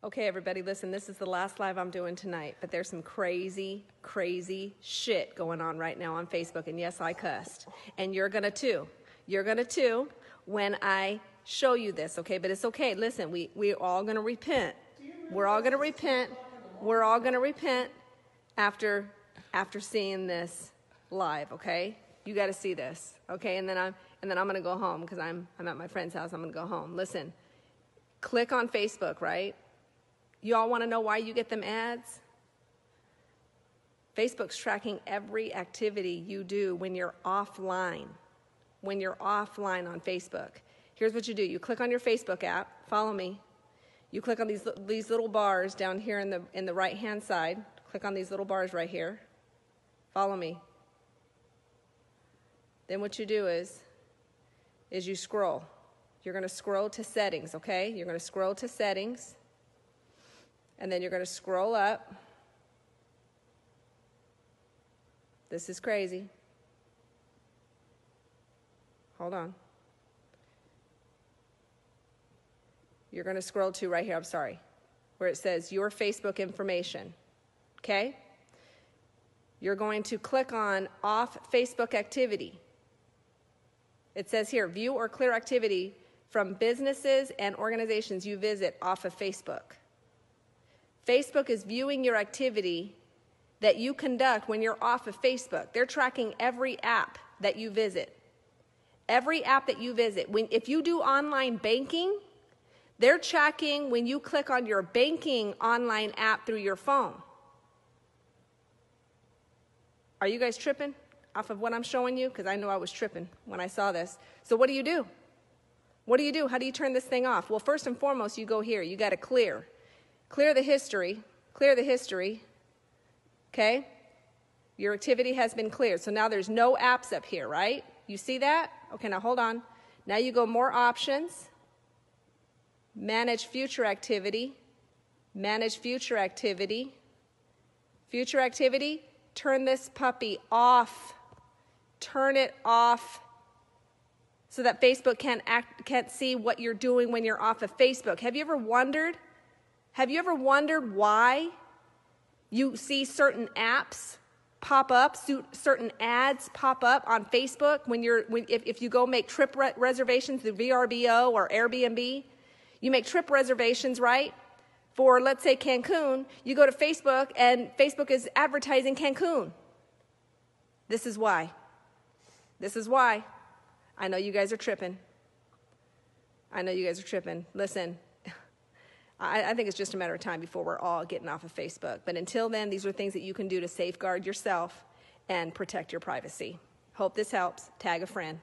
Okay, everybody, listen, this is the last live I'm doing tonight, but there's some crazy, crazy shit going on right now on Facebook, and yes, I cussed. And you're gonna too. You're gonna too when I show you this, okay? But it's okay. Listen, we're all gonna repent. We're all gonna repent. We're all gonna repent after seeing this live, okay? You gotta see this, okay? And then I'm gonna go home because I'm at my friend's house. I'm gonna go home. Listen, click on Facebook, right? You all want to know why you get them ads? Facebook's tracking every activity you do when you're offline. When you're offline on Facebook. Here's what you do. You click on your Facebook app. Follow me. You click on these little bars down here in the right-hand side. Click on these little bars right here. Follow me. Then what you do is you scroll. You're going to scroll to settings, okay? You're going to scroll to settings. And then you're going to scroll up. This is crazy. Hold on. You're going to scroll to right here, I'm sorry, where it says your Facebook information. Okay? You're going to click on off Facebook activity. It says here, view or clear activity from businesses and organizations you visit off of Facebook. Facebook is viewing your activity that you conduct when you're off of Facebook. They're tracking every app that you visit. Every app that you visit. If you do online banking, they're tracking when you click on your banking online app through your phone. Are you guys tripping off of what I'm showing you? Because I know I was tripping when I saw this. So what do you do? What do you do? How do you turn this thing off? Well, first and foremost, you go here. You got to clear. Clear the history. Clear the history. Okay? Your activity has been cleared. So now there's no apps up here, right? You see that? Okay, now hold on. Now you go more options. Manage future activity. Manage future activity. Future activity. Turn this puppy off. Turn it off so that Facebook can't see what you're doing when you're off of Facebook. Have you ever wondered why you see certain apps pop up, certain ads pop up on Facebook if you go make trip reservations through VRBO or Airbnb? You make trip reservations, right? For, let's say, Cancun. You go to Facebook, and Facebook is advertising Cancun. This is why. This is why. I know you guys are tripping. I know you guys are tripping. Listen. I think it's just a matter of time before we're all getting off of Facebook. But until then, these are things that you can do to safeguard yourself and protect your privacy. Hope this helps. Tag a friend.